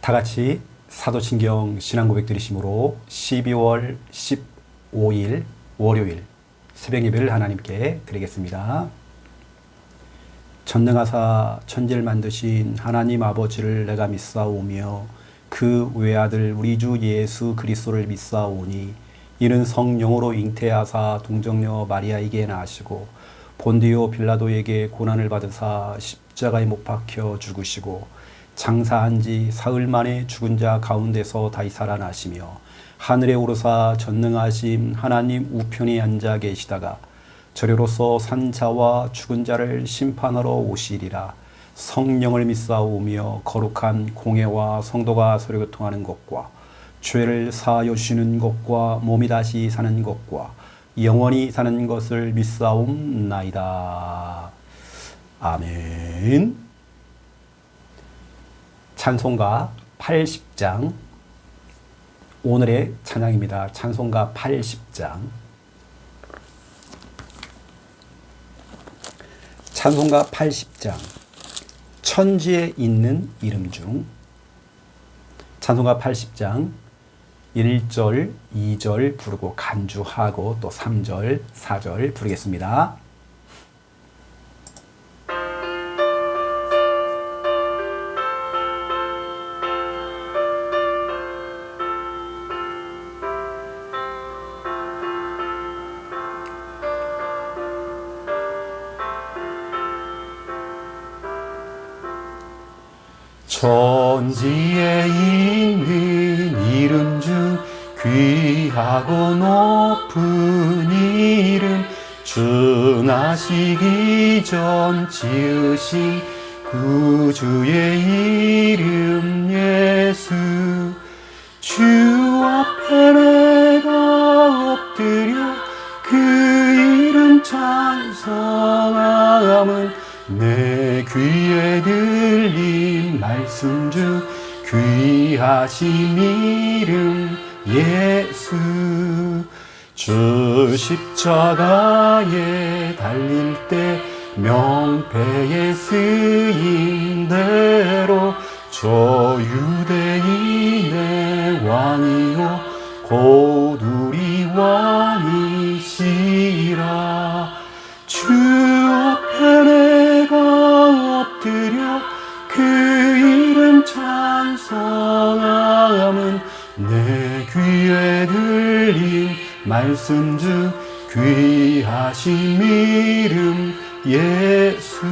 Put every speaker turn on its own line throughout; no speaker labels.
다 같이 사도신경 신앙고백 드리심으로 12월 15일 월요일 새벽 예배를 하나님께 드리겠습니다. 전능하사 천지를 만드신 하나님 아버지를 내가 믿사오며 그 외아들 우리 주 예수 그리스도를 믿사오니 이는 성령으로 잉태하사 동정녀 마리아에게 나시고 본디오 빌라도에게 고난을 받으사 십자가에 못 박혀 죽으시고 장사한 지 사흘 만에 죽은 자 가운데서 다시 살아나시며 하늘에 오르사 전능하신 하나님 우편에 앉아 계시다가 저리로서 산 자와 죽은 자를 심판하러 오시리라. 성령을 믿사오며 거룩한 공회와 성도가 서로 교통하는 것과 죄를 사하여 주시는 것과 몸이 다시 사는 것과 영원히 사는 것을 믿사옵나이다. 아멘. 찬송가 80장 오늘의 찬양입니다. 찬송가 80장 찬송가 80장 천지에 있는 이름 중 찬송가 80장 1절, 2절 부르고 간주하고 또 3절, 4절 부르겠습니다. 천지에 있는 이름 중 귀하고 높은 이름 중하시기 전 지으신 구주의 이름 예수 주 앞에 내가 엎드려 그 이름 찬송함은 내 귀에 들린 말씀 중 귀하신 이름 예수 주 십자가에 달릴 때 명패에 쓰인 대로 저 유대인의 왕이요 곧 우리 왕이시라 주 앞에 내가 엎드려 그 이름 찬송함은 내 귀에 들린 말씀 중 귀하신 이름 예수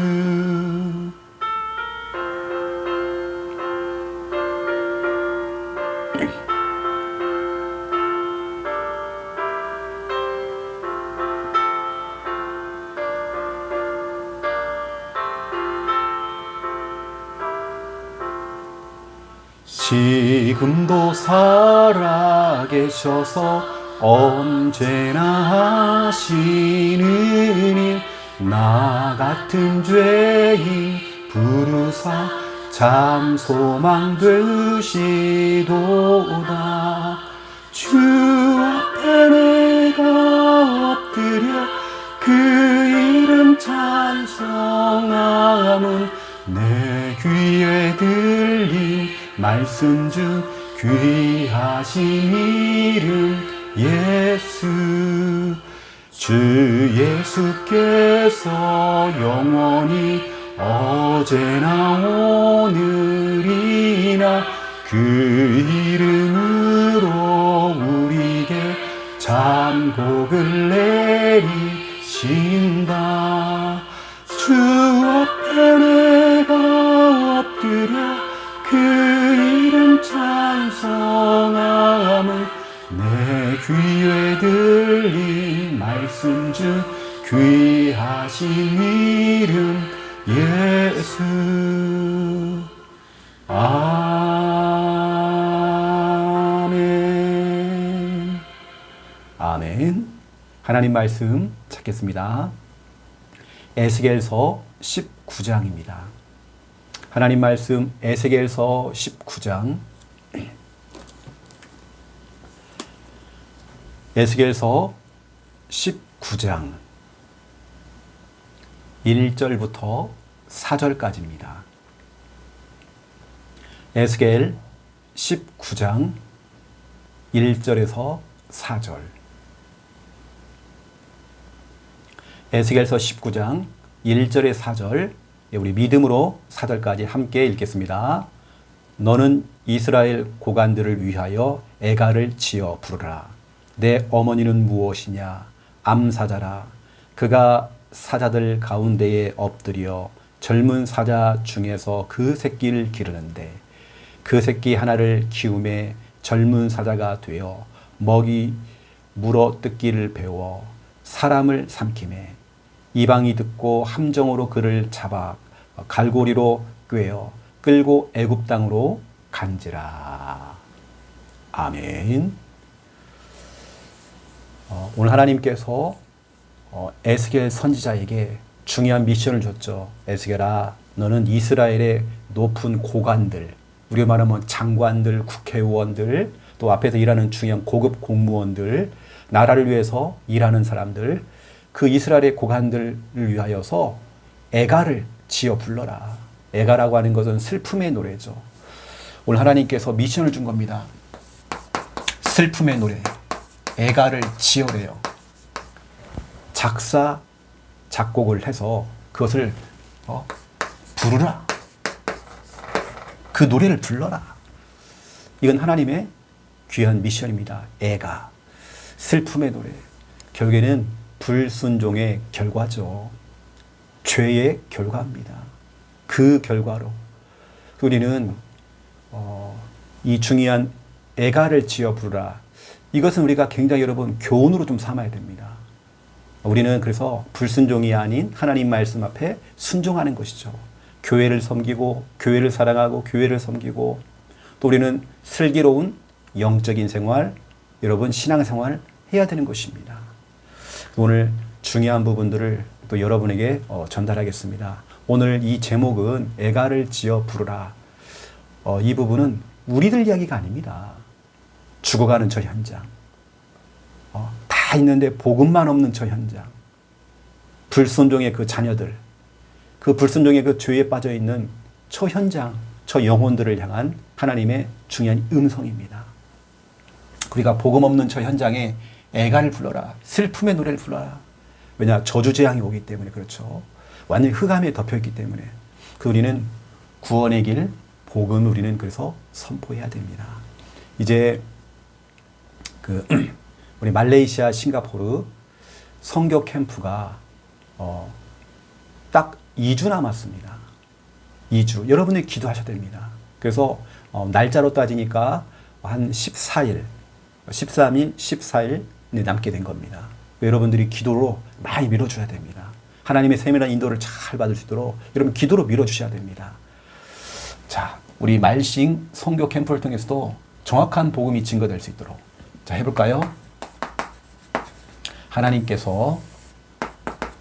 지금도 살아계셔서 언제나 하시는 일 나 같은 죄인 부르사 참 소망 되시도다 주 앞에 내가 엎드려 그 이름 찬송함은 내 귀에 들린 말씀 중 귀하신 이름 예수 주 예수께서 영원히 어제나 오늘이나 그 이름으로 우리에게 잠복을 내리신다 주 앞에 내가 엎드려 그 이름 찬송함은 내 귀에 들린 말씀 중 귀하신 이름 예수 아멘 아멘. 하나님 말씀 찾겠습니다. 에스겔서 19장입니다. 하나님 말씀 에스겔서 19장 에스겔서 19장 1절부터 4절까지입니다. 에스겔 19장 1절에서 4절. 에스겔서 19장 1절에 4절, 우리 믿음으로 4절까지 함께 읽겠습니다. 너는 이스라엘 고관들을 위하여 애가를 지어 부르라. 내 어머니는 무엇이냐? 암사자라. 그가 사자들 가운데에 엎드려 젊은 사자 중에서 그 새끼를 기르는데 그 새끼 하나를 키움에 젊은 사자가 되어 먹이 물어 뜯기를 배워 사람을 삼키매 이방이 듣고 함정으로 그를 잡아 갈고리로 꿰어 끌고 애굽 땅으로 간지라. 아멘. 오늘 하나님께서 에스겔 선지자에게 중요한 미션을 줬죠. 에스겔아, 너는 이스라엘의 높은 고관들, 우리가 말하면 장관들, 국회의원들, 또 앞에서 일하는 중요한 고급 공무원들, 나라를 위해서 일하는 사람들, 그 이스라엘의 고관들을 위하여서 애가를 지어 불러라. 애가라고 하는 것은 슬픔의 노래죠. 오늘 하나님께서 미션을 준 겁니다. 슬픔의 노래, 애가를 지어래요. 작사, 작곡을 해서 그것을 부르라. 그 노래를 불러라. 이건 하나님의 귀한 미션입니다. 애가, 슬픔의 노래. 결국에는 불순종의 결과죠. 죄의 결과입니다. 그 결과로 우리는 이 중요한 애가를 지어 부르라. 이것은 우리가 굉장히 여러분 교훈으로 좀 삼아야 됩니다. 우리는 그래서 불순종이 아닌 하나님 말씀 앞에 순종하는 것이죠. 교회를 섬기고 교회를 사랑하고 교회를 섬기고 또 우리는 슬기로운 영적인 생활, 여러분 신앙생활 해야 되는 것입니다. 오늘 중요한 부분들을 또 여러분에게 전달하겠습니다. 오늘 이 제목은 애가를 지어 부르라. 이 부분은 우리들 이야기가 아닙니다. 죽어가는 저 현장. 다 있는데 복음만 없는 저 현장. 불순종의 그 자녀들. 그 불순종의 그 죄에 빠져 있는 저 현장, 저 영혼들을 향한 하나님의 중요한 음성입니다. 우리가 복음 없는 저 현장에 애가를 불러라. 슬픔의 노래를 불러라. 왜냐? 저주재앙이 오기 때문에 그렇죠. 완전히 흑암에 덮여있기 때문에 우리는 구원의 길, 복음을 우리는 그래서 선포해야 됩니다. 이제 우리 말레이시아, 싱가포르 선교 캠프가 딱 2주 남았습니다. 2주. 여러분이 기도하셔야 됩니다. 그래서 날짜로 따지니까 한 14일, 13일, 14일 남게 된 겁니다. 여러분들이 기도로 많이 밀어줘야 됩니다. 하나님의 세밀한 인도를 잘 받을 수 있도록 여러분 기도로 밀어주셔야 됩니다. 자, 우리 말싱 선교 캠프를 통해서도 정확한 복음이 증거될 수 있도록 자, 해볼까요? 하나님께서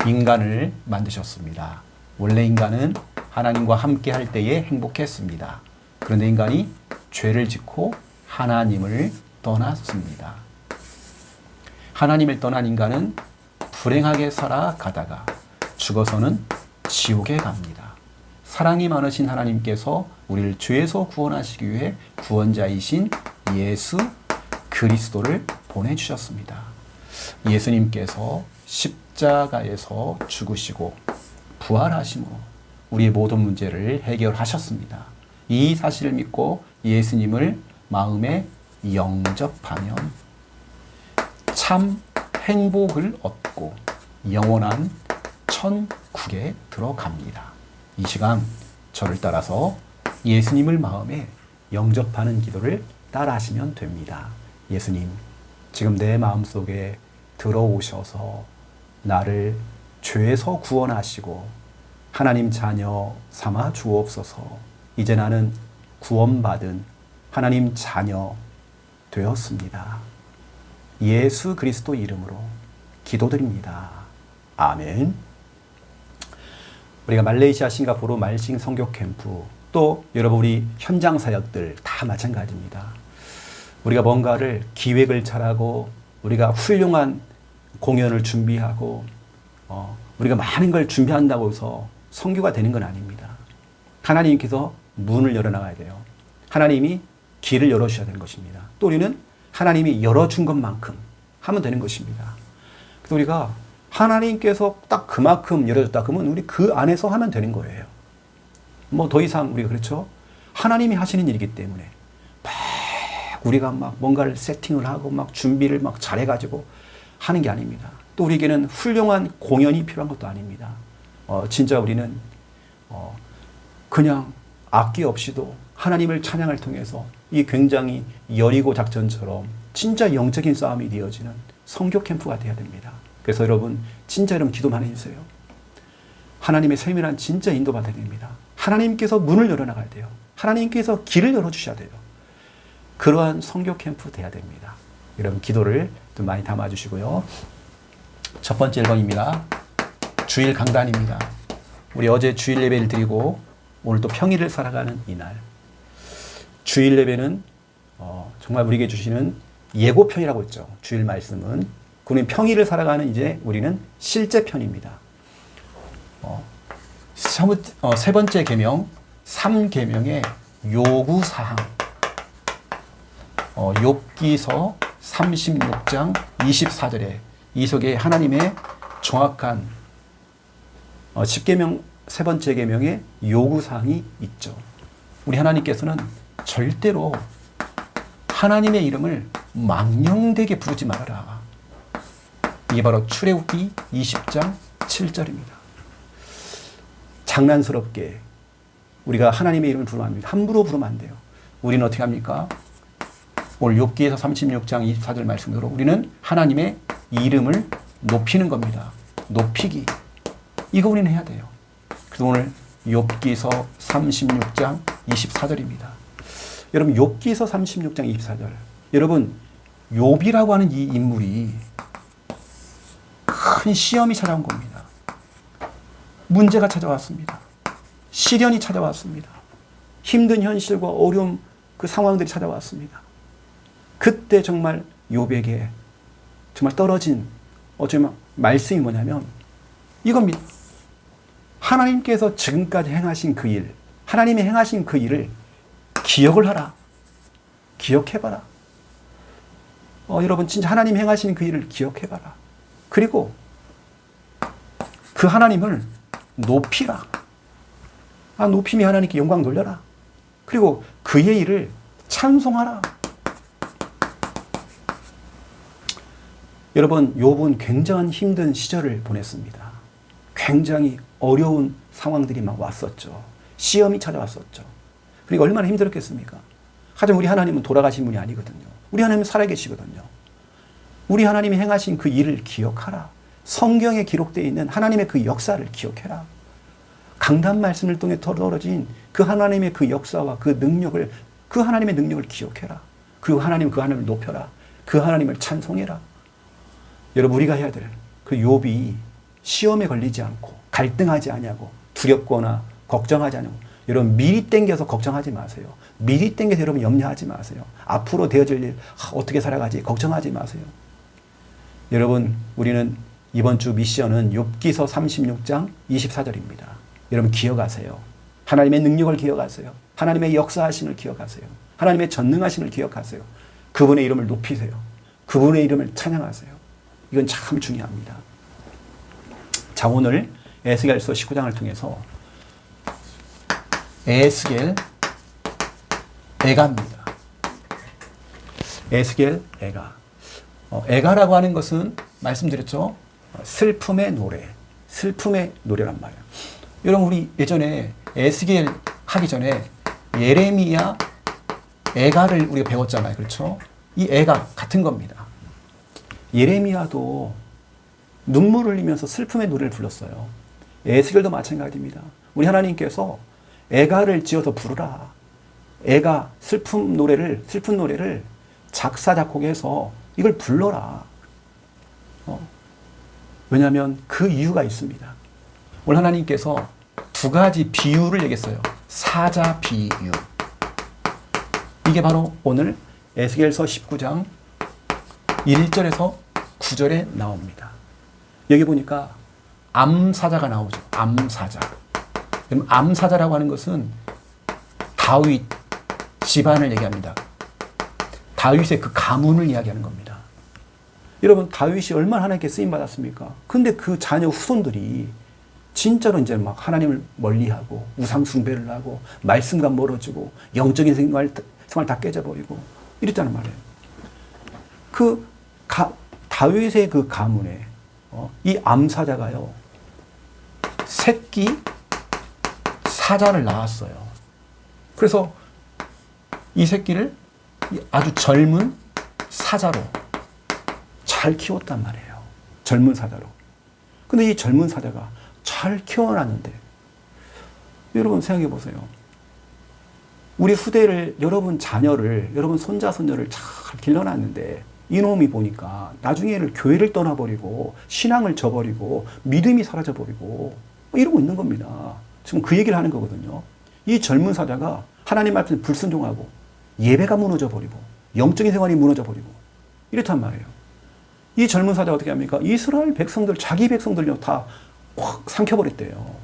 인간을 만드셨습니다. 원래 인간은 하나님과 함께 할 때에 행복했습니다. 그런데 인간이 죄를 짓고 하나님을 떠났습니다. 하나님을 떠난 인간은 불행하게 살아가다가 죽어서는 지옥에 갑니다. 사랑이 많으신 하나님께서 우리를 죄에서 구원하시기 위해 구원자이신 예수 그리스도를 보내주셨습니다. 예수님께서 십자가에서 죽으시고 부활하심으로 우리의 모든 문제를 해결하셨습니다. 이 사실을 믿고 예수님을 마음에 영접하면 참 행복을 얻고 영원한 천국에 들어갑니다. 이 시간 저를 따라서 예수님을 마음에 영접하는 기도를 따라하시면 됩니다. 예수님, 지금 내 마음속에 들어오셔서 나를 죄에서 구원하시고 하나님 자녀 삼아 주옵소서. 이제 나는 구원받은 하나님 자녀 되었습니다. 예수 그리스도 이름으로 기도드립니다. 아멘. 우리가 말레이시아, 싱가포르 말싱 선교 캠프 또 여러분 우리 현장 사역들 다 마찬가지입니다. 우리가 뭔가를 기획을 잘하고 우리가 훌륭한 공연을 준비하고 우리가 많은 걸 준비한다고 해서 선교가 되는 건 아닙니다. 하나님께서 문을 열어나가야 돼요. 하나님이 길을 열어주셔야 되는 것입니다. 또 우리는 하나님이 열어준 것만큼 하면 되는 것입니다. 그래서 우리가 하나님께서 딱 그만큼 열어줬다 그러면 우리 그 안에서 하면 되는 거예요. 뭐 더 이상 우리가 그렇죠? 하나님이 하시는 일이기 때문에 막 우리가 막 뭔가를 세팅을 하고 막 준비를 막 잘해가지고 하는 게 아닙니다. 또 우리에게는 훌륭한 공연이 필요한 것도 아닙니다. 진짜 우리는 그냥 악기 없이도 하나님을 찬양을 통해서 이 굉장히 여리고 작전처럼 진짜 영적인 싸움이 되어지는 성교 캠프가 되어야 됩니다. 그래서 여러분 진짜 여러분 기도 많이 해주세요. 하나님의 세밀한 진짜 인도 받아야 됩니다. 하나님께서 문을 열어나가야 돼요. 하나님께서 길을 열어주셔야 돼요. 그러한 성교 캠프 돼야 됩니다. 여러분 기도를 좀 많이 담아주시고요. 첫 번째 1번입니다. 주일 강단입니다. 우리 어제 주일 예배를 드리고 오늘 또 평일을 살아가는 이날. 주일 예배는 정말 우리에게 주시는 예고편이라고 했죠. 주일 말씀은. 그는 평일을 살아가는 이제 우리는 실제 편입니다. 세 번째 계명, 3계명의 요구사항. 욥기서 36장 24절에 이 속에 하나님의 정확한 10계명 세 번째 계명의 요구사항이 있죠. 우리 하나님께서는 절대로 하나님의 이름을 망령되게 부르지 말아라. 이게 바로 출애굽기 20장 7절입니다. 장난스럽게 우리가 하나님의 이름을 부르면 안 됩니다. 함부로 부르면 안 돼요. 우리는 어떻게 합니까? 오늘 욥기에서 36장 24절 말씀대로 우리는 하나님의 이름을 높이는 겁니다. 높이기. 이거 우리는 해야 돼요. 그래서 오늘 욥기서 36장 24절입니다. 여러분 욥기서 36장 24절. 여러분 욥이라고 하는 이 인물이 큰 시험이 찾아온 겁니다. 문제가 찾아왔습니다. 시련이 찾아왔습니다. 힘든 현실과 어려움 그 상황들이 찾아왔습니다. 그때 정말 욥에게 정말 떨어진 어쩌면 말씀이 뭐냐면 이겁니다. 하나님께서 지금까지 행하신 그 일, 하나님이 행하신 그 일을 기억을 하라. 기억해봐라. 여러분 진짜 하나님 행하신 그 일을 기억해봐라. 그리고 그 하나님을 높이라. 높임이 하나님께 영광 돌려라. 그리고 그의 일을 찬송하라. 여러분 욥은 굉장한 힘든 시절을 보냈습니다. 굉장히 어려운 상황들이 막 왔었죠. 시험이 찾아왔었죠. 그러니까 얼마나 힘들었겠습니까? 하지만 우리 하나님은 돌아가신 분이 아니거든요. 우리 하나님은 살아계시거든요. 우리 하나님이 행하신 그 일을 기억하라. 성경에 기록되어 있는 하나님의 그 역사를 기억해라. 강단 말씀을 통해 떨어진 그 하나님의 그 역사와 그 능력을, 그 하나님의 능력을 기억해라. 그리고 그 하나님을 높여라. 그 하나님을 찬송해라. 여러분 우리가 해야 될 그 욥이 시험에 걸리지 않고 갈등하지 아니하고 두렵거나 걱정하지 않고 여러분 미리 땡겨서 걱정하지 마세요. 미리 땡겨서 여러분 염려하지 마세요. 앞으로 되어질 일 어떻게 살아가지 걱정하지 마세요. 여러분 우리는 이번 주 미션은 욥기서 36장 24절입니다. 여러분 기억하세요. 하나님의 능력을 기억하세요. 하나님의 역사하심을 기억하세요. 하나님의 전능하심을 기억하세요. 그분의 이름을 높이세요. 그분의 이름을 찬양하세요. 이건 참 중요합니다. 자, 오늘 에스겔서 19장을 통해서 에스겔 애가입니다. 에스겔 애가. 애가라고 하는 것은 말씀드렸죠. 슬픔의 노래. 슬픔의 노래란 말이에요. 여러분 우리 예전에 에스겔 하기 전에 예레미야 애가를 우리가 배웠잖아요. 그렇죠? 이 애가 같은 겁니다. 예레미야도 눈물을 흘리면서 슬픔의 노래를 불렀어요. 에스겔도 마찬가지입니다. 우리 하나님께서 애가를 지어서 부르라. 애가 슬픈 노래를 작사 작곡해서 이걸 불러라. 왜냐하면 그 이유가 있습니다. 오늘 하나님께서 두 가지 비유를 얘기했어요. 사자 비유. 이게 바로 오늘 에스겔서 19장 1절에서 9절에 나옵니다. 여기 보니까 암사자가 나오죠. 암사자. 암사자라고 하는 것은 다윗 집안을 얘기합니다. 다윗의 그 가문을 이야기하는 겁니다. 여러분, 다윗이 얼마나 하나님께 쓰임 받았습니까? 근데 그 자녀 후손들이 진짜로 이제 막 하나님을 멀리하고 우상 숭배를 하고 말씀과 멀어지고 영적인 생활 다 깨져버리고 이랬다는 말이에요. 다윗의 그 가문에 이 암사자가요, 새끼 사자를 낳았어요. 그래서 이 새끼를 아주 젊은 사자로 잘 키웠단 말이에요. 젊은 사자로. 근데 이 젊은 사자가 잘 키워놨는데, 여러분 생각해 보세요. 우리 후대를, 여러분 자녀를, 여러분 손자, 손녀를 잘 길러놨는데, 이놈이 보니까 나중에는 교회를 떠나버리고, 신앙을 저버리고, 믿음이 사라져버리고, 이러고 있는 겁니다. 지금 그 얘기를 하는 거거든요. 이 젊은 사자가 하나님 앞에서 불순종하고, 예배가 무너져버리고, 영적인 생활이 무너져버리고, 이렇단 말이에요. 이 젊은 사자가 어떻게 합니까? 이스라엘 백성들, 자기 백성들요, 다 확 삼켜버렸대요.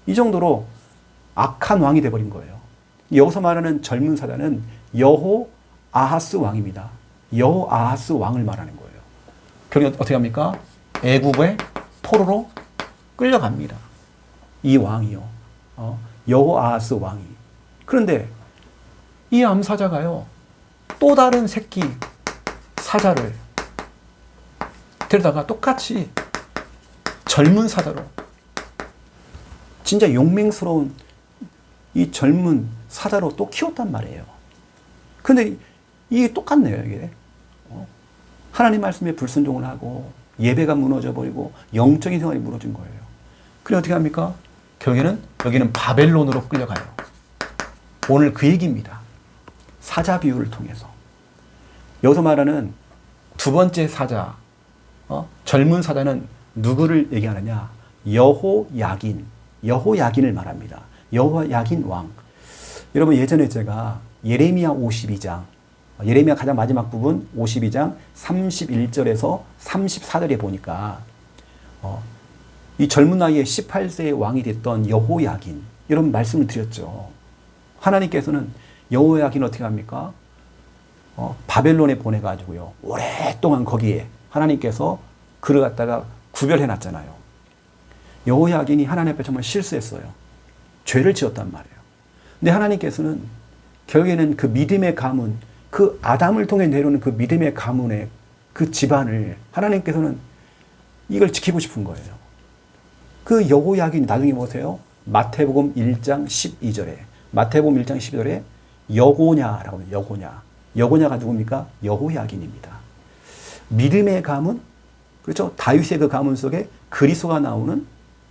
이 정도로 악한 왕이 돼버린 거예요. 여기서 말하는 젊은 사자는 여호아하스 왕입니다. 여호아하스 왕을 말하는 거예요. 결국 어떻게 합니까? 애굽의 포로로 끌려갑니다. 이 왕이요. 여호아하스 왕이. 그런데 이 암사자가요, 또 다른 새끼 사자를 데려다가 똑같이 젊은 사자로, 진짜 용맹스러운 이 젊은 사자로 또 키웠단 말이에요. 근데 이게 똑같네요, 이게. 하나님 말씀에 불순종을 하고 예배가 무너져버리고 영적인 생활이 무너진 거예요. 그래 어떻게 합니까? 결국에는 여기는 바벨론으로 끌려가요. 오늘 그 얘기입니다. 사자 비유를 통해서. 여기서 말하는 두 번째 사자, 젊은 사자는 누구를 얘기하느냐? 여호야긴을 말합니다. 여호야긴 왕. 여러분, 예전에 제가 예레미야 52장, 예레미야 가장 마지막 부분 52장 31절에서 34절에 보니까 이 젊은 나이에 18세의 왕이 됐던 여호야긴, 여러분 말씀을 드렸죠. 하나님께서는 여호야긴 어떻게 합니까? 바벨론에 보내가지고요, 오랫동안 거기에 하나님께서 그를 갖다가 구별해 놨잖아요. 여호야긴이 하나님 앞에 정말 실수했어요. 죄를 지었단 말이에요. 근데 하나님께서는 결국에는 그 믿음의 가문, 그 아담을 통해 내려오는 그 믿음의 가문의 그 집안을 하나님께서는 이걸 지키고 싶은 거예요. 그 여호야긴 나중에 보세요. 마태복음 1장 12절에 마태복음 1장 12절에 여고냐라고 해요. 여고냐가 누굽니까? 여호야긴입니다. 믿음의 가문, 그렇죠? 다윗의 그 가문 속에 그리스도가 나오는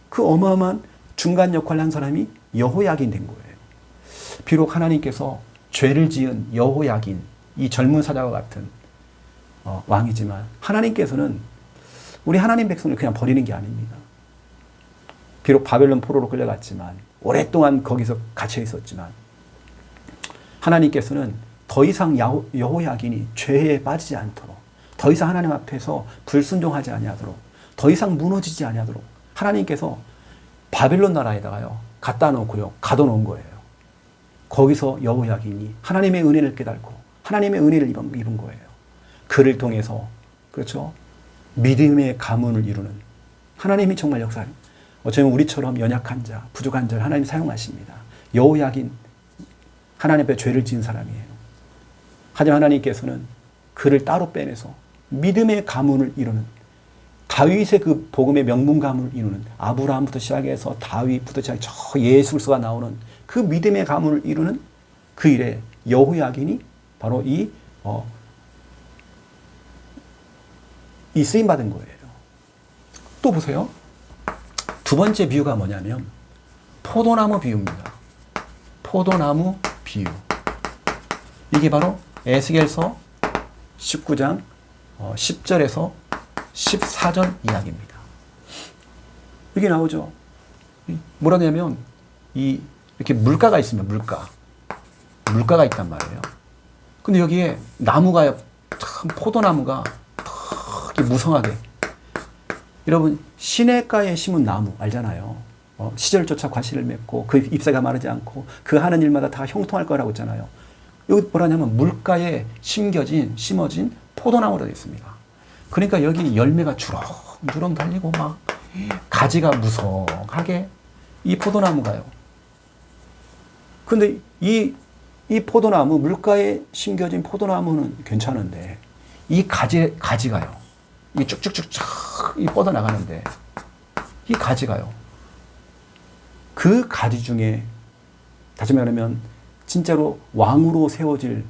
그 어마어마한 중간 역할을 한 사람이 여호야긴 된 거예요. 비록 하나님께서 죄를 지은 여호야긴, 이 젊은 사자와 같은 왕이지만 하나님께서는 우리 하나님 백성을 그냥 버리는 게 아닙니다. 비록 바벨론 포로로 끌려갔지만, 오랫동안 거기서 갇혀 있었지만, 하나님께서는 더 이상 여호야긴이 죄에 빠지지 않도록, 더 이상 하나님 앞에서 불순종하지 아니하도록, 더 이상 무너지지 아니하도록 하나님께서 바벨론 나라에다가요 갖다 놓고요 가둬놓은 거예요. 거기서 여호야긴이 하나님의 은혜를 깨닫고 하나님의 은혜를 입은 거예요. 그를 통해서, 그렇죠, 믿음의 가문을 이루는 하나님이 정말 역사를, 어쩌면 우리처럼 연약한 자, 부족한 자를 하나님 사용하십니다. 여호야긴 하나님 앞에 죄를 지은 사람이에요. 하지만 하나님께서는 그를 따로 빼내서 믿음의 가문을 이루는, 다윗의 그 복음의 명문 가문을 이루는, 아브라함부터 시작해서 다윗부터 시작해 저 예술서가 나오는 그 믿음의 가문을 이루는 그 일에 여호야긴이 바로 이 쓰임 받은 거예요. 또 보세요. 두 번째 비유가 뭐냐면 포도나무 비유입니다. 포도나무 비유. 이게 바로 에스겔서 19장 10절에서 14절 이야기입니다. 여기 나오죠. 뭐라냐면 이렇게 물가가 있으면 물가가 있단 말이에요. 근데 여기에 나무가 참, 포도나무가 되게 무성하게, 여러분 시냇가에 심은 나무 알잖아요. 시절조차 과실을 맺고 그 잎사가 마르지 않고 그 하는 일마다 다 형통할 거라고 했잖아요. 여기 뭐라냐면 물가에 심어진 포도나무로 되어 있습니다. 그러니까 여기 열매가 주렁주렁 달리고 막 가지가 무성하게 이 포도나무가요. 근데 이 포도나무, 물가에 심겨진 포도나무는 괜찮은데 이 가지가요. 이 쭉쭉쭉쭉 이 뻗어나가는데 이 가지가요. 그 가지 중에 다시 말하면 진짜로 왕으로 세워질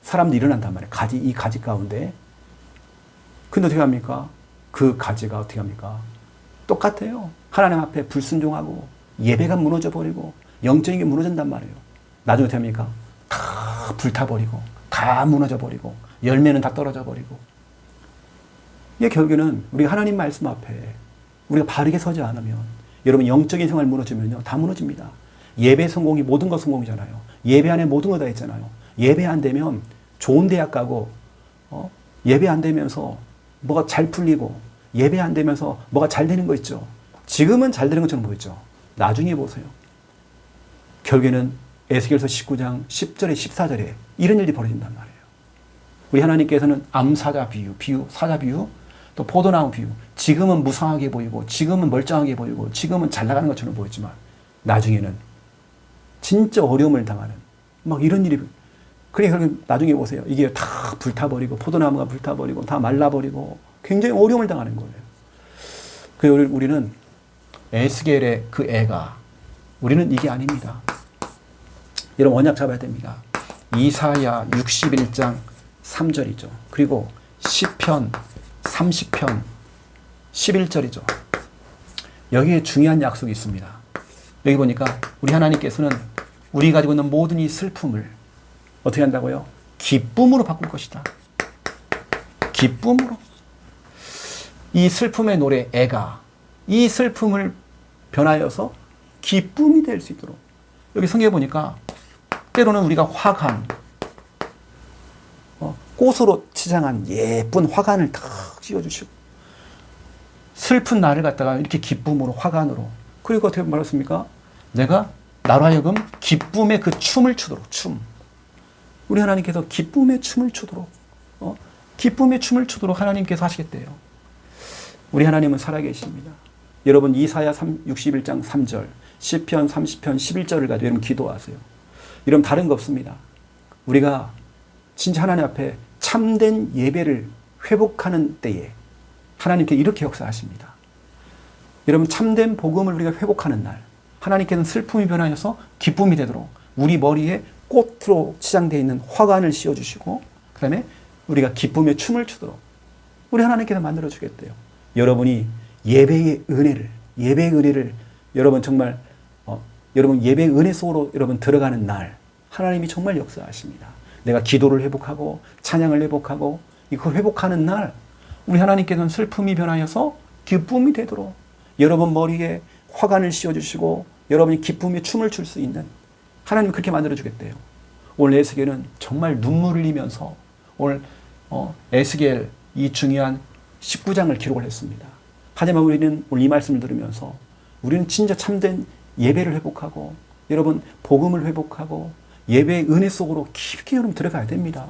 사람들이 일어난단 말이에요. 이 가지 가운데. 근데 어떻게 합니까? 그 가지가 어떻게 합니까? 똑같아요. 하나님 앞에 불순종하고 예배가 무너져 버리고 영적인 게 무너진단 말이에요. 나중에 어떻게 합니까? 다 불타버리고 다 무너져 버리고 열매는 다 떨어져 버리고. 이게 결국에는 우리가 하나님 말씀 앞에 우리가 바르게 서지 않으면 여러분 영적인 생활 무너지면요 다 무너집니다. 예배 성공이 모든 것 성공이잖아요. 예배 안에 모든 거 다 있잖아요. 예배 안 되면 좋은 대학 가고 예배 안 되면서 뭐가 잘 풀리고 예배 안 되면서 뭐가 잘 되는 거 있죠. 지금은 잘 되는 것처럼 보이죠. 나중에 보세요. 결국에는 에스겔서 19장 10절에 14절에 이런 일이 벌어진단 말이에요. 우리 하나님께서는 암사자 비유, 사자 비유, 또 포도나무 비유. 지금은 무상하게 보이고 지금은 멀쩡하게 보이고 지금은 잘 나가는 것처럼 보이지만 나중에는 진짜 어려움을 당하는 막 이런 일이. 그러니까 결국 나중에 보세요. 이게 다 불타버리고 포도나무가 불타버리고 다 말라버리고 굉장히 어려움을 당하는 거예요. 그래서 우리는 에스겔의 그 애가 우리는 이게 아닙니다. 여러분 언약 잡아야 됩니다. 이사야 61장 3절이죠. 그리고 시편 30편 11절이죠. 여기에 중요한 약속이 있습니다. 여기 보니까 우리 하나님께서는 우리 가지고 있는 모든 이 슬픔을 어떻게 한다고요? 기쁨으로 바꿀 것이다. 기쁨으로. 이 슬픔의 노래 애가 이 슬픔을 변하여서 기쁨이 될 수 있도록. 여기 성경에 보니까 때로는 우리가 화관, 꽃으로 치장한 예쁜 화관을 탁 씌워주시고 슬픈 나를 갖다가 이렇게 기쁨으로 화관으로. 그리고 어떻게 말했습니까? 내가 나로 하여금 기쁨의 그 춤을 추도록. 춤. 우리 하나님께서 기쁨의 춤을 추도록 기쁨의 춤을 추도록 하나님께서 하시겠대요. 우리 하나님은 살아계십니다. 여러분 이사야 61장 3절 시편 30편 11절을 가지고 여러분 기도하세요. 여러분 다른 거 없습니다. 우리가 진짜 하나님 앞에 참된 예배를 회복하는 때에 하나님께 이렇게 역사하십니다. 여러분 참된 복음을 우리가 회복하는 날 하나님께서는 슬픔이 변하여서 기쁨이 되도록 우리 머리에 꽃으로 치장되어 있는 화관을 씌워주시고 그 다음에 우리가 기쁨의 춤을 추도록 우리 하나님께서 만들어주겠대요. 여러분이 예배의 은혜를 여러분 정말 여러분 예배의 은혜 속으로 여러분 들어가는 날 하나님이 정말 역사하십니다. 내가 기도를 회복하고 찬양을 회복하고 이걸 회복하는 날 우리 하나님께서는 슬픔이 변하여서 기쁨이 되도록 여러분 머리에 화관을 씌워주시고 여러분이 기쁨의 춤을 출 수 있는 하나님 그렇게 만들어주겠대요. 오늘 에스겔은 정말 눈물을 흘리면서 오늘 에스겔 이 중요한 19장을 기록을 했습니다. 하지만 우리는 오늘 이 말씀을 들으면서 우리는 진짜 참된 예배를 회복하고 여러분 복음을 회복하고 예배의 은혜 속으로 깊게 여러분 들어가야 됩니다.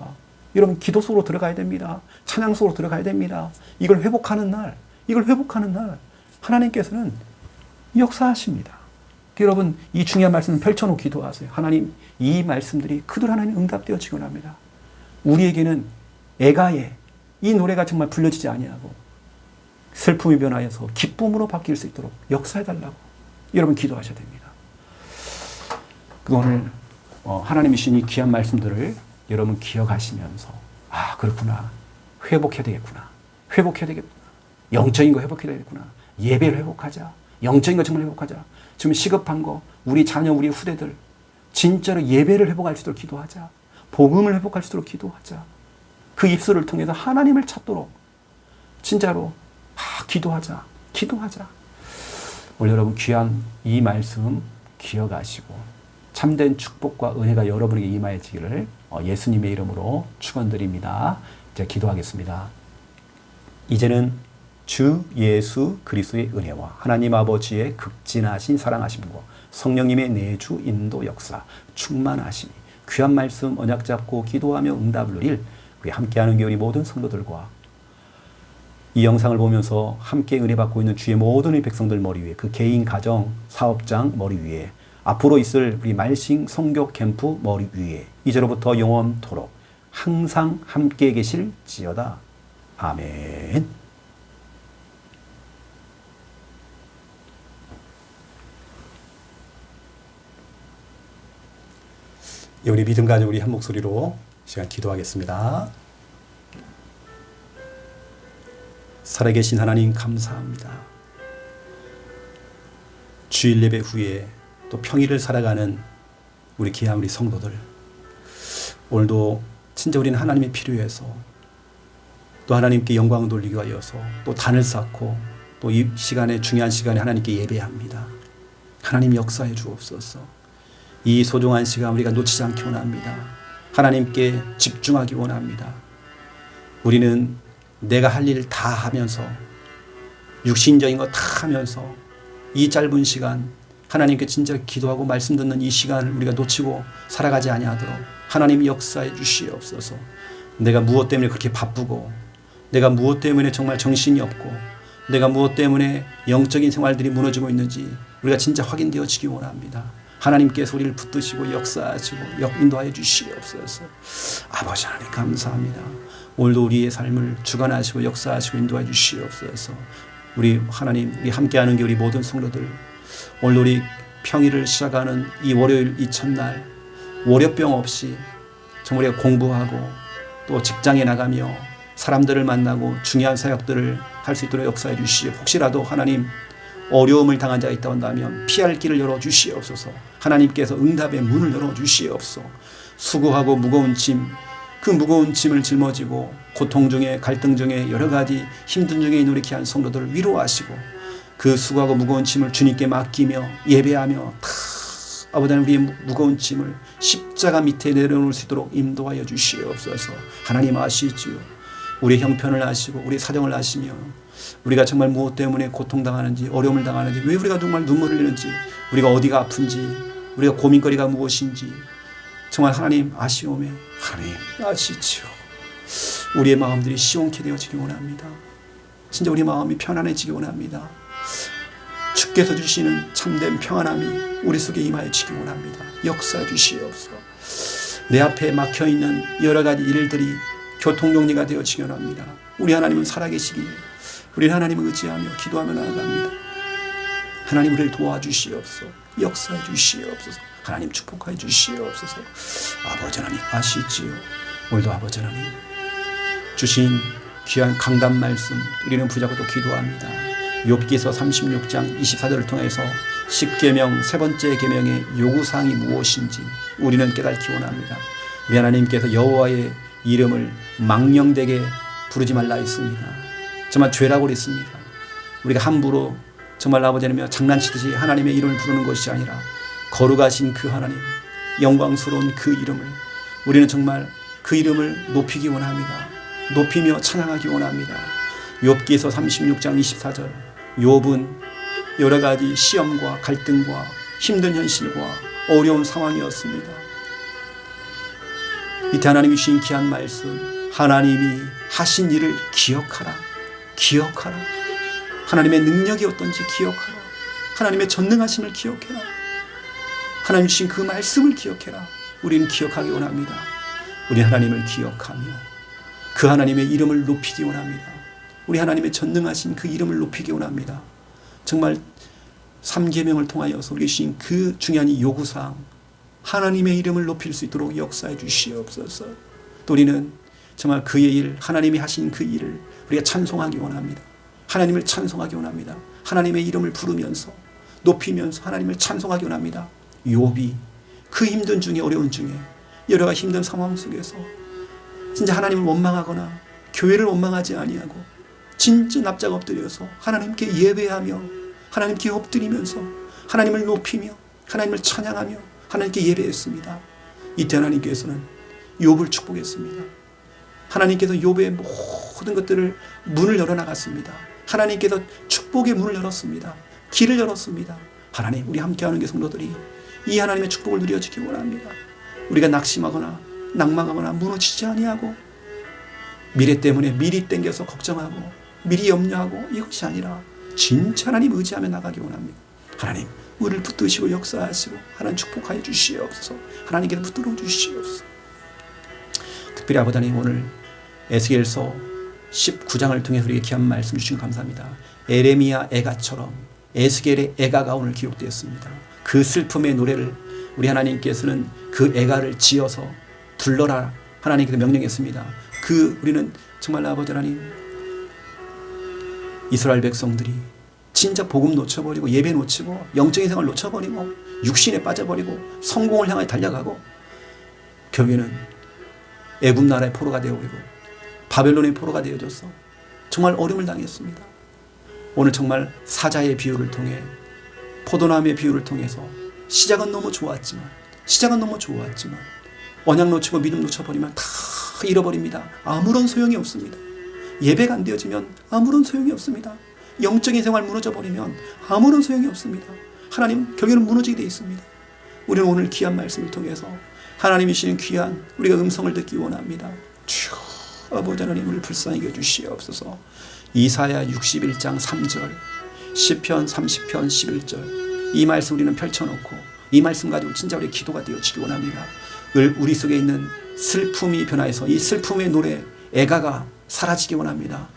여러분 기도 속으로 들어가야 됩니다. 찬양 속으로 들어가야 됩니다. 이걸 회복하는 날 하나님께서는 역사하십니다. 여러분 이 중요한 말씀을 펼쳐놓고 기도하세요. 하나님 이 말씀들이 그들 하나님 응답되어지곤 합니다. 우리에게는 애가의 이 노래가 정말 불려지지 아니하고 슬픔이 변하여서 기쁨으로 바뀔 수 있도록 역사해달라고 여러분 기도하셔야 됩니다. 오늘 하나님이 주신 이 귀한 말씀들을 여러분 기억하시면서 아 그렇구나 회복해야 되겠구나 영적인 거 회복해야 되겠구나 예배를 회복하자 영적인 거 정말 회복하자 지금 시급한 거 우리 자녀 우리 후대들 진짜로 예배를 회복할 수 있도록 기도하자 복음을 회복할 수 있도록 기도하자 그 입술을 통해서 하나님을 찾도록 진짜로 기도하자. 오늘 여러분 귀한 이 말씀 기억하시고 참된 축복과 은혜가 여러분에게 임하여지기를 예수님의 이름으로 축원드립니다. 이제 기도하겠습니다. 이제는 주 예수 그리스도의 은혜와 하나님 아버지의 극진하신 사랑하심과 성령님의 내주 인도 역사 충만하시니 귀한 말씀 언약 잡고 기도하며 응답을 누릴 우리 함께하는 교회 모든 성도들과 이 영상을 보면서 함께 은혜 받고 있는 주의 모든 우리 백성들 머리 위에, 그 개인 가정 사업장 머리 위에, 앞으로 있을 우리 말싱 성교 캠프 머리 위에 이제로부터 영원토록 항상 함께 계실지어다. 아멘. 우리 믿음 가지고 우리 한 목소리로 시간 기도하겠습니다. 살아계신 하나님 감사합니다. 주일 예배 후에 또 평일을 살아가는 우리 귀한 우리 성도들, 오늘도 진짜 우리는 하나님이 필요해서 또 하나님께 영광 돌리기 위하여서 또 단을 쌓고 또 이 시간에, 중요한 시간에 하나님께 예배합니다. 하나님 역사해 주옵소서. 이 소중한 시간 우리가 놓치지 않기 원합니다. 하나님께 집중하기 원합니다. 우리는 내가 할 일 다 하면서, 육신적인 거 다 하면서 이 짧은 시간 하나님께 진짜 기도하고 말씀 듣는 이 시간을 우리가 놓치고 살아가지 아니하도록 하나님 역사해 주시옵소서. 내가 무엇 때문에 그렇게 바쁘고, 내가 무엇 때문에 정말 정신이 없고, 내가 무엇 때문에 영적인 생활들이 무너지고 있는지 우리가 진짜 확인되어지기 원합니다. 하나님께서 우리를 붙드시고 역사하시고 인도하여 주시옵소서. 아버지 하나님 감사합니다. 오늘도 우리의 삶을 주관하시고 역사하시고 인도하여 주시옵소서. 우리 하나님, 우리 함께하는 게 우리 모든 성도들, 오늘 우리 평일을 시작하는 이 월요일 이 첫날 월요병 없이 정말 우리가 공부하고 또 직장에 나가며 사람들을 만나고 중요한 사역들을 할 수 있도록 역사해 주시오. 혹시라도 하나님 어려움을 당한 자가 있다 한다면 피할 길을 열어주시옵소서. 하나님께서 응답의 문을 열어주시옵소서. 수고하고 무거운 짐, 그 무거운 짐을 짊어지고 고통 중에, 갈등 중에, 여러 가지 힘든 중에 있는 우리 귀한 성도들을 위로하시고 그 수고하고 무거운 짐을 주님께 맡기며 예배하며 아버지 하나님, 우리의 무거운 짐을 십자가 밑에 내려놓을 수 있도록 인도하여 주시옵소서. 하나님 아시지요. 우리의 형편을 아시고 우리의 사정을 아시며 우리가 정말 무엇 때문에 고통당하는지, 어려움을 당하는지, 왜 우리가 정말 눈물을 흘리는지, 우리가 어디가 아픈지, 우리가 고민거리가 무엇인지 정말 하나님 아시오매. 하나님 아시지요. 우리의 마음들이 시원케 되어지기 원합니다. 진짜 우리 마음이 편안해지기 원합니다. 주께서 주시는 참된 평안함이 우리 속에 임하여지기 원합니다. 역사해 주시옵소서. 내 앞에 막혀있는 여러 가지 일들이 교통정리가 되어지기 원합니다. 우리 하나님은 살아계시기에 우리 하나님을 의지하며 기도하며 나아갑니다. 하나님 우리를 도와주시옵소서. 역사해 주시옵소서. 하나님 축복해 주시옵소서. 아버지 하나님 아시지요. 오늘도 아버지 하나님 주신 귀한 강단 말씀 우리는 붙잡고 기도합니다. 욥기서 36장 24절을 통해서 10계명 세 번째 계명의 요구사항이 무엇인지 우리는 깨닫기 원합니다. 우리 하나님께서 여호와의 이름을 망령되게 부르지 말라 했습니다. 정말 죄라고 그랬습니다. 우리가 함부로 정말 아버지 하나님 장난치듯이 하나님의 이름을 부르는 것이 아니라 거룩하신 그 하나님, 영광스러운 그 이름을 우리는 정말 그 이름을 높이기 원합니다. 높이며 찬양하기 원합니다. 욥기서 36장 24절, 욥은 여러 가지 시험과 갈등과 힘든 현실과 어려운 상황이었습니다. 이때 하나님이 주신 귀한 말씀, 하나님이 하신 일을 기억하라. 기억하라. 하나님의 능력이 어떤지 기억하라. 하나님의 전능하심을 기억해라. 하나님 주신 그 말씀을 기억해라. 우리는 기억하기 원합니다. 우리 하나님을 기억하며 그 하나님의 이름을 높이기 원합니다. 우리 하나님의 전능하신 그 이름을 높이기 원합니다. 정말 3계명을 통하여서 우리 주신 그 중요한 이 요구사항, 하나님의 이름을 높일 수 있도록 역사해 주시옵소서. 또 우리는 정말 그의 일, 하나님이 하신 그 일을 우리가 찬송하기 원합니다. 하나님을 찬송하기 원합니다. 하나님의 이름을 부르면서 높이면서 하나님을 찬송하기 원합니다. 욥이 그 힘든 중에, 어려운 중에, 여러 가지 힘든 상황 속에서 진짜 하나님을 원망하거나 교회를 원망하지 아니하고 진짜 납작 엎드려서 하나님께 예배하며 하나님께 엎드리면서 하나님을 높이며 하나님을 찬양하며 하나님께 예배했습니다. 이때 하나님께서는 욥을 축복했습니다. 하나님께서 욥의 모든 것들을 문을 열어나갔습니다. 하나님께서 축복의 문을 열었습니다. 길을 열었습니다. 하나님, 우리 함께하는 게 성도들이 이 하나님의 축복을 누려지기 원합니다. 우리가 낙심하거나 낭망하거나 무너지지 아니하고 미래 때문에 미리 땡겨서 걱정하고 미리 염려하고 이것이 아니라 진짜 하나님 의지하며 나가기 원합니다. 하나님 우리를 붙드시고 역사하시고 하나님 축복하여 주시옵소서. 하나님께서 붙들어 주시옵소서. 특별히 아버지 하나님 오늘 에스겔서 19장을 통해서 우리에게 귀한 말씀 주시면 감사합니다. 에레미야 애가처럼 에스겔의 애가가 오늘 기록되었습니다. 그 슬픔의 노래를 우리 하나님께서는 그 애가를 지어서 불러라 하나님께서 명령했습니다. 우리는 정말 아버지 하나님 이스라엘 백성들이 진짜 복음 놓쳐버리고 예배 놓치고 영적인 생활 놓쳐버리고 육신에 빠져버리고 성공을 향해 달려가고 결국에는 애굽 나라의 포로가 되어버리고 바벨론의 포로가 되어져서 정말 어려움을 당했습니다. 오늘 정말 사자의 비유를 통해 포도나무의 비유를 통해서 시작은 너무 좋았지만 언약 놓치고 믿음 놓쳐버리면 다 잃어버립니다. 아무런 소용이 없습니다. 예배가 안 되어지면 아무런 소용이 없습니다. 영적인 생활 무너져버리면 아무런 소용이 없습니다. 하나님 결국에는 무너지게 되어 있습니다. 우리는 오늘 귀한 말씀을 통해서 하나님이 주시는 귀한 우리가 음성을 듣기 원합니다. 주여 아버지 하나님 우리를 불쌍히 여주시옵소서. 이사야 61장 3절 시편 30편 11절 이 말씀 우리는 펼쳐놓고 이 말씀 가지고 진짜 우리의 기도가 되어지기 원합니다. 우리 속에 있는 슬픔이 변화해서 이 슬픔의 노래 애가가 사라지기 원합니다.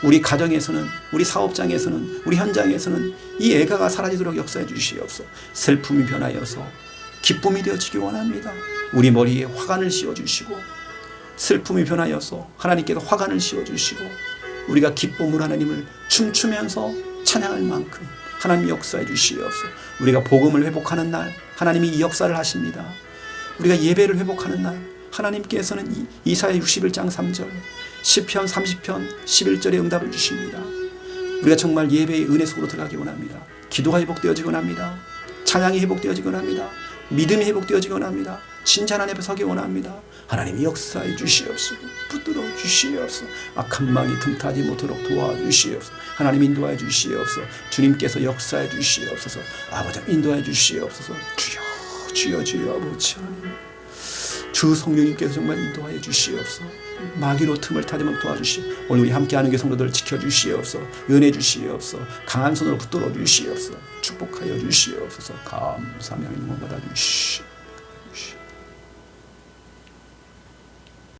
우리 가정에서는 우리 사업장에서는 우리 현장에서는 이 애가가 사라지도록 역사해 주시옵소서. 슬픔이 변하여서 기쁨이 되어지기 원합니다. 우리 머리에 화관을 씌워주시고 슬픔이 변하여서 하나님께서 화관을 씌워주시고 우리가 기쁨으로 하나님을 춤추면서 찬양할 만큼 하나님이 역사해 주시옵소서. 우리가 복음을 회복하는 날 하나님이 이 역사를 하십니다. 우리가 예배를 회복하는 날 하나님께서는 이사야 61장 3절 시편 30편 11절에 응답을 주십니다. 우리가 정말 예배의 은혜 속으로 들어가기 원합니다. 기도가 회복되어지기 원합니다. 찬양이 회복되어지기 원합니다. 믿음이 회복되어지기 원합니다. 진짜 하나님 앞에 서기 원합니다. 하나님이 역사해 주시옵소서. 붙들어 주시옵소서. 악한 망이 틈타지 못하도록 도와주시옵소서. 하나님 인도해 주시옵소서. 주님께서 역사해 주시옵소서. 아버지 인도해 주시옵소서. 주여 아버지 하나님 주 성령님께서 정말 인도하여 주시옵소서. 마귀로 틈을 타지 않도록 도와주시오. 오늘 우리 함께하는 교회 성도들 지켜주시옵소서. 은혜 주시옵소서. 강한 손으로 붙들어 주시옵소서. 축복하여 주시옵소서. 감사하며 인원 받아 주시옵소서.